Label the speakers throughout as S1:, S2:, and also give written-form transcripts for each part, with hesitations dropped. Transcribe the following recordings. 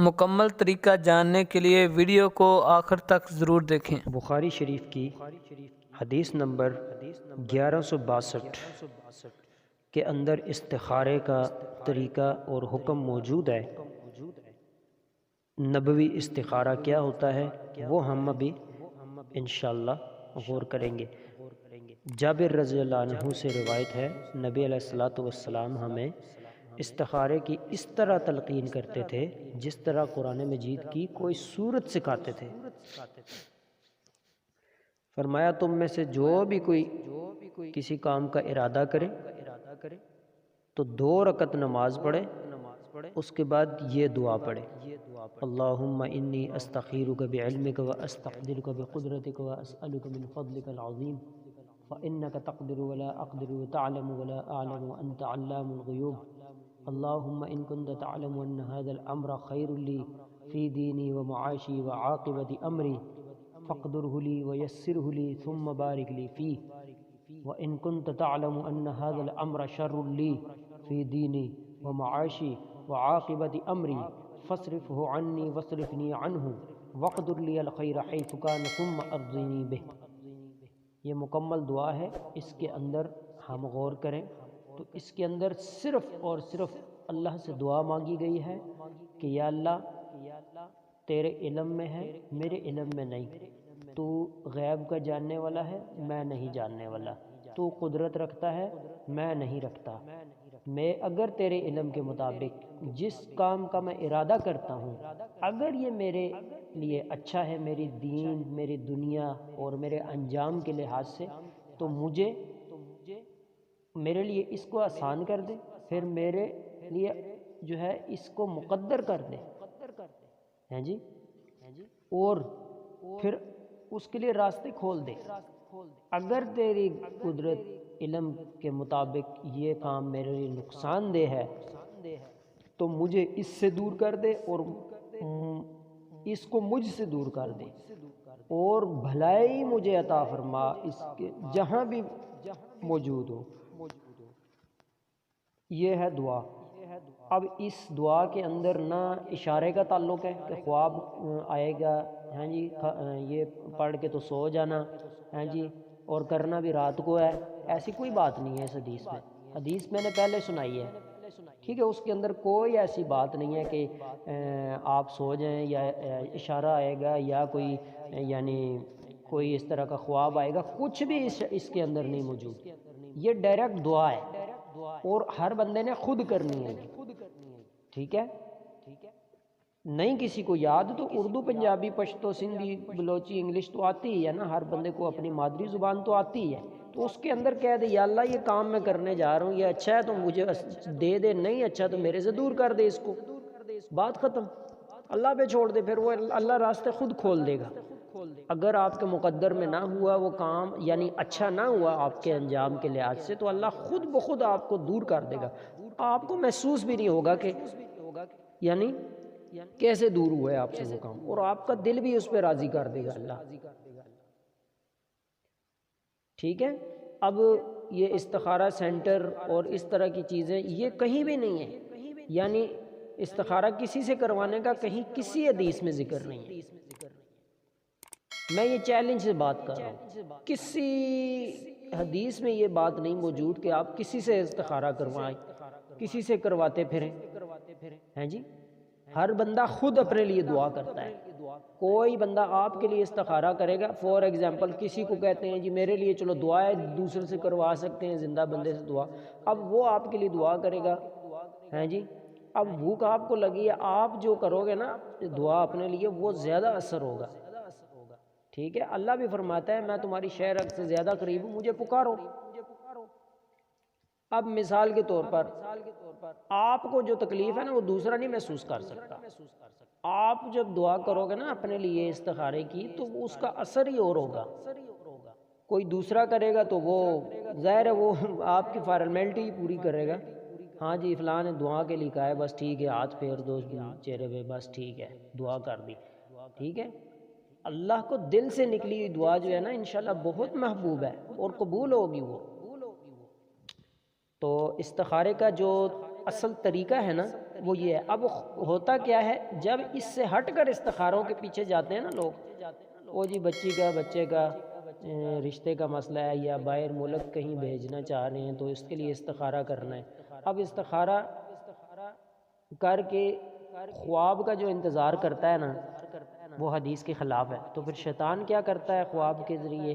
S1: مکمل طریقہ جاننے کے لیے ویڈیو کو آخر تک ضرور دیکھیں۔
S2: بخاری شریف کی حدیث نمبر 1162 کے اندر استخارے کا طریقہ اور حکم موجود ہے۔ نبوی استخارہ کیا ہوتا ہے وہ ہم ابھی انشاءاللہ غور کریں گے۔ جابر رضی اللہ عنہ سے روایت ہے، نبی علیہ السلام ہمیں استخارے کی اس طرح تلقین کرتے تھے جس طرح قرآن مجید کی کوئی سورت سکھاتے تھے۔ فرمایا تم میں سے جو بھی کوئی کسی کام کا ارادہ کرے تو 2 رکعت نماز پڑھے، اس کے بعد یہ دعا پڑھے، اللہم انی استخیرک بعلمک واستقدرک بقدرتک واسألک من فضلک العظیم فإنک تقدر ولا اقدر وتعلم ولا اعلم وانت علام الغیوب اللہم ان کنت تعلم ان هذا الامر خیر لی فی دینی ومعاشی وعاقبت امری فاقدره لی ویسره لی ثم بارک لی فیہ وَإِن كُنْتَ تَعْلَمُ أَنَّ هَذَا الْأَمْرَ شَرٌّ لِّي فِي دِينِي وَمَعَاشِي وَعَاقِبَةِ أَمْرِي فَاصْرِفْهُ عَنِّي وَاصْرِفْنِي عَنْهُ وَاقْدُرْ لِي الْخَيْرَ حَيْثُ كَانَ ثُمَّ أَرْضِنِي بِهِ۔ یہ مکمل دعا ہے، اس کے اندر ہم غور کریں تو اس کے اندر صرف اور صرف اللہ سے دعا مانگی گئی ہے کہ یا اللہ تیرے علم میں ہے، میرے علم میں نہیں، تو غیب کا جاننے والا ہے، میں نہیں جاننے والا، تو قدرت رکھتا ہے، میں نہیں رکھتا، میں اگر تیرے علم کے مطابق جس کام کا میں ارادہ کرتا ہوں اگر یہ میرے لیے اچھا ہے، میری دین، میری دنیا اور میرے انجام کے لحاظ سے، تو میرے لیے اس کو آسان کر دے، پھر میرے لیے جو ہے اس کو مقدر کر دے ہیں جی، اور پھر اس کے لیے راستے کھول دے۔ اگر تیری قدرت علم کے مطابق یہ کام میرے لیے نقصان دہ ہے تو مجھے اس سے دور کر دے اور اس کو مجھ سے دور کر دے، اور بھلائی مجھے عطا فرما اس کے جہاں بھی موجود ہو۔ یہ ہے دعا۔ اب اس دعا کے اندر نہ اشارے کا تعلق ہے کہ خواب آئے گا، ہاں جی یہ پڑھ کے تو سو جانا، ہاں جی اور کرنا بھی رات کو ہے، ایسی کوئی بات نہیں ہے اس حدیث میں۔ حدیث میں نے پہلے سنائی ہے، ٹھیک ہے، اس کے اندر کوئی ایسی بات نہیں ہے کہ آپ سو جائیں یا اشارہ آئے گا یا کوئی یعنی کوئی اس طرح کا خواب آئے گا، کچھ بھی اس کے اندر نہیں موجود۔ یہ ڈائریکٹ دعا ہے اور ہر بندے نے خود کرنی ہے، ٹھیک ہے، نہیں کسی کو یاد تو اردو، پنجابی، پشتو، سندھی، بلوچی، انگلش تو آتی ہی ہے نا، ہر بندے کو اپنی مادری زبان تو آتی ہی ہے، تو اس کے اندر کہہ دے یا اللہ یہ کام میں کرنے جا رہا ہوں، یہ اچھا ہے تو مجھے دے دے، نہیں اچھا تو میرے سے دور کر دے اس کو، بات ختم، اللہ پہ چھوڑ دے، پھر وہ اللہ راستے خود کھول دے گا۔ اگر آپ کے مقدر میں نہ ہوا وہ کام، یعنی اچھا نہ ہوا آپ کے انجام کے لحاظ سے، تو اللہ خود بخود آپ کو دور کر دے گا، آپ کو محسوس بھی نہیں ہوگا کہ یعنی کیسے دور ہوا ہے آپ سے وہ کام، اور آپ کا دل بھی اس پہ راضی کر دے گا اللہ، ٹھیک ہے۔ اب یہ استخارہ سینٹر اور اس طرح کی چیزیں یہ کہیں بھی نہیں ہے، یعنی استخارہ کسی سے کروانے کا کہیں کسی حدیث میں ذکر نہیں ہے، میں یہ چیلنج سے بات کر رہا ہوں، کسی حدیث میں یہ بات نہیں موجود کہ آپ کسی سے استخارہ کروائیں، کسی سے کرواتے پھریں، ہیں جی، ہر بندہ خود اپنے لیے دعا کرتا ہے۔ کوئی بندہ آپ کے لیے استخارہ کرے گا، فور ایگزامپل کسی کو کہتے ہیں جی میرے لیے چلو دعا ہے، دوسرے سے کروا سکتے ہیں زندہ بندے سے دعا، اب وہ آپ کے لیے دعا کرے گا، ہیں جی، اب بھوک آپ کو لگی ہے، آپ جو کرو گے نا دعا اپنے لیے وہ زیادہ اثر ہوگا، ٹھیک ہے۔ اللہ بھی فرماتا ہے میں تمہاری شہرت سے زیادہ قریب ہوں، مجھے پکارو۔ اب مثال کے طور پر آپ کو جو تکلیف ہے نا وہ دوسرا نہیں محسوس کر سکتا، آپ جب دعا کرو گے نا اپنے لیے استخارے کی تو اس کا اثر ہی اور ہوگا، کوئی دوسرا کرے گا تو وہ ظاہر ہے وہ آپ کی فارمیلٹی پوری کرے گا، ہاں جی فلاں نے دعا کے لیے کہا ہے بس ٹھیک ہے، ہاتھ پھیر دو چہرے پہ، بس ٹھیک ہے دعا کر دی، ٹھیک ہے۔ اللہ کو دل سے نکلی ہوئی دعا جو ہے نا انشاءاللہ بہت محبوب ہے اور قبول ہوگی وہ۔ تو استخارے کا جو اصل طریقہ ہے نا وہ یہ ہے۔ اب ہوتا کیا ہے، جب اس سے ہٹ کر استخاروں کے پیچھے جاتے ہیں نا لوگ، وہ جی بچے کا رشتے کا مسئلہ ہے یا باہر ملک کہیں بھیجنا چاہ رہے ہیں تو اس کے لیے استخارہ کرنا ہے۔ اب استخارہ کر کے خواب کا جو انتظار کرتا ہے نا وہ حدیث کے خلاف ہے۔ تو پھر شیطان کیا کرتا ہے خواب کے ذریعے،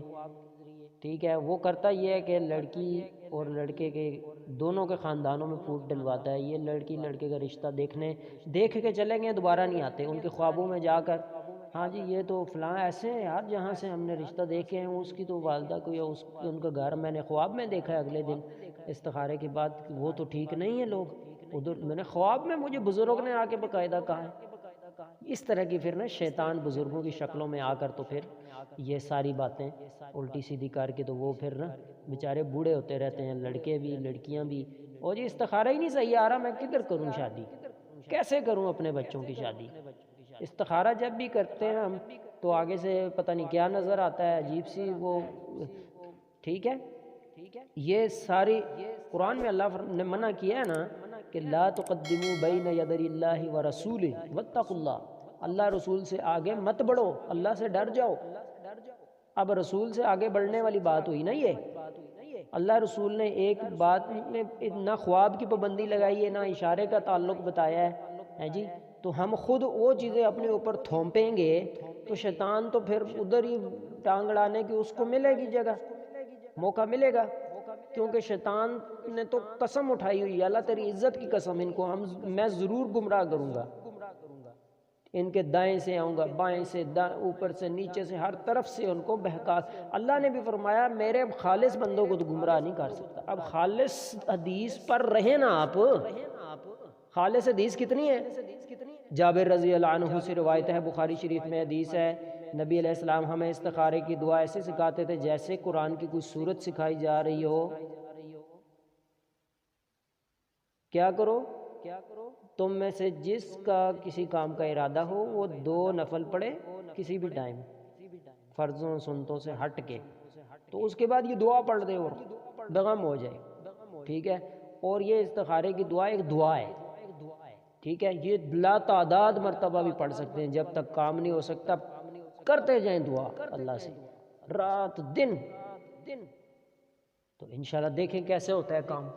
S2: ٹھیک ہے، وہ کرتا یہ ہے کہ لڑکی اور لڑکے کے دونوں کے خاندانوں میں پھوٹ ڈلواتا ہے۔ یہ لڑکی لڑکے کا رشتہ دیکھ کے چلیں گے، دوبارہ نہیں آتے، ان کے خوابوں میں جا کر ہاں جی یہ تو فلاں ایسے ہیں یار جہاں سے ہم نے رشتہ دیکھے ہیں، اس کی تو والدہ کو یا ان کا گھر میں نے خواب میں دیکھا ہے اگلے دن استخارے کے بعد، وہ تو ٹھیک نہیں ہے لوگ ادھر، میں نے خواب میں مجھے بزرگ نے آ کے باقاعدہ کہا ہے۔ اس طرح کی پھر نا شیطان بزرگوں کی شکلوں میں آ کر تو پھر یہ ساری باتیں الٹی سیدھی کر کے تو وہ پھر نا بیچارے بوڑھے ہوتے رہتے ہیں، لڑکے بھی لڑکیاں بھی، اور جی استخارہ ہی نہیں صحیح آ رہا، میں کدھر کروں شادی، کیسے کروں اپنے بچوں کی شادی۔ استخارہ جب بھی کرتے ہیں ہم تو آگے سے پتہ نہیں کیا نظر آتا ہے، عجیب سی وہ، ٹھیک ہے۔ یہ ساری قرآن میں اللہ نے منع کیا ہے نا کہ لا تقدموا بین یدی اللہ ورسولہ واتقوا اللہ، اللہ رسول سے آگے مت بڑھو، اللہ سے ڈر جاؤ۔ اب رسول سے آگے بڑھنے والی بات ہوئی نا، یہ اللہ رسول نے ایک بات میں نہ خواب کی پابندی لگائی ہے، نہ اشارے کا تعلق بتایا ہے جی، تو ہم خود وہ چیزیں اپنے اوپر تھوپیں گے تو شیطان تو پھر ادھر ہی ٹانگ اڑانے کی اس کو ملے گی جگہ، موقع ملے گا، کیونکہ شیطان نے تو قسم اٹھائی ہوئی ہے، اللہ تیری عزت کی قسم، ان کو میں ضرور گمراہ کروں گا، ان کے دائیں سے آؤں گا، بائیں سے، اوپر سے، نیچے سے، ہر طرف سے ان کو بہکا۔ اللہ نے بھی فرمایا میرے خالص بندوں کو تو گمراہ نہیں کر سکتا۔ اب خالص حدیث پر رہے نا آپ، خالص حدیث کتنی ہے؟ جابر رضی اللہ عنہ سے روایت ہے، بخاری شریف میں حدیث ہے، نبی علیہ السلام ہمیں استخارے کی دعا ایسے سکھاتے تھے جیسے قرآن کی کوئی سورت سکھائی جا رہی ہو۔ کیا کرو، تم میں سے جس کا کسی کام کا ارادہ ہو وہ 2 نفل پڑھے کسی بھی ٹائم، فرضوں سنتوں سے ہٹ کے، تو اس کے بعد یہ دعا پڑھ دے اور بغم ہو جائے، ٹھیک ہے۔ اور یہ استخارے کی دعا ایک دعا ہے، ٹھیک ہے، یہ لا تعداد مرتبہ بھی پڑھ سکتے ہیں، جب تک کام نہیں ہو سکتا کرتے جائیں دعا اللہ سے رات دن، تو انشاءاللہ دیکھیں کیسے ہوتا ہے کام۔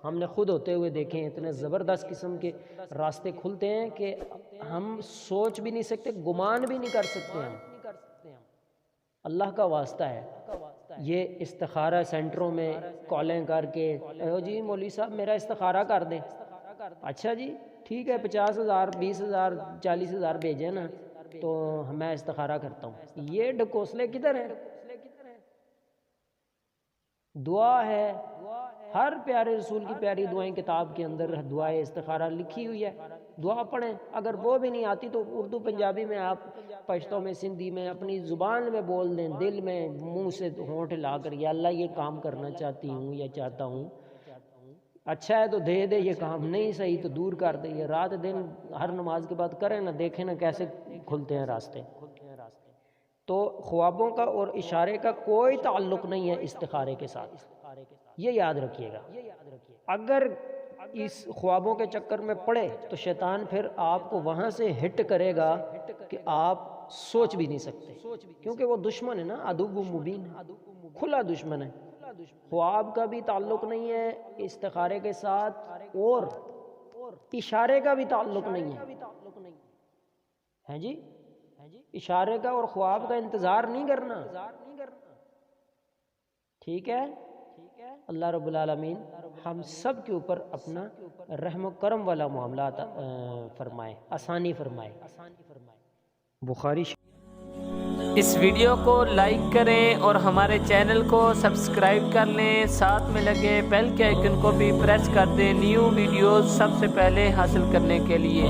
S2: ہم نے خود ہوتے ہوئے دیکھیں، اتنے زبردست قسم کے راستے کھلتے ہیں کہ ہم سوچ بھی نہیں سکتے، گمان بھی نہیں کر سکتے ہم، اللہ کا واسطہ ہے۔ یہ استخارہ سینٹروں میں کالیں کر کے جی مولوی صاحب میرا استخارہ کر دیں، اچھا جی ٹھیک ہے 50,000 20,000 40,000 بھیجیں نا تو میں استخارہ کرتا ہوں۔ یہ ڈھکوسلے کدھر ہیں؟ دعا ہے، ہر پیارے رسول کی پیاری دعائیں کتاب کے اندر دعائے استخارہ لکھی ہوئی ہے، دعا پڑھیں۔ اگر وہ بھی نہیں آتی تو اردو پنجابی میں آپ، پشتو میں، سندھی میں، اپنی زبان میں بول دیں، دل میں منہ سے ہونٹ لا کر، یا اللہ یہ کام کرنا چاہتی ہوں یا چاہتا ہوں، اچھا ہے تو دے دے، یہ کام نہیں صحیح تو دور کر دے۔ یہ رات دن ہر نماز کے بعد کریں نا، دیکھیں نا کیسے کھلتے ہیں راستے۔ تو خوابوں کا اور اشارے کا کوئی تعلق نہیں ہے استخارے کے ساتھ، یہ یاد رکھیے گا۔ اگر اس خوابوں کے چکر میں پڑے تو شیطان پھر آپ کو وہاں سے ہٹ کرے گا کہ آپ سوچ بھی نہیں سکتے، کیونکہ وہ دشمن ہے نا، عدو مبین ہے، کھلا دشمن ہے۔ خواب کا بھی تعلق نہیں ہے استخارے کے ساتھ، اور اشارے کا بھی تعلق نہیں ہے جی، اشارے کا اور خواب کا انتظار نہیں کرنا، ٹھیک ہے۔ اللہ رب العالمین ہم سب کے اوپر اپنا رحم و کرم والا معاملات فرمائے، آسانی فرمائے۔ بخاری
S1: اس ویڈیو کو لائک کریں اور ہمارے چینل کو سبسکرائب کر لیں، ساتھ میں لگے بیل کے آئیکن کو بھی پریس کر دیں نیو ویڈیوز سب سے پہلے حاصل کرنے کے لیے۔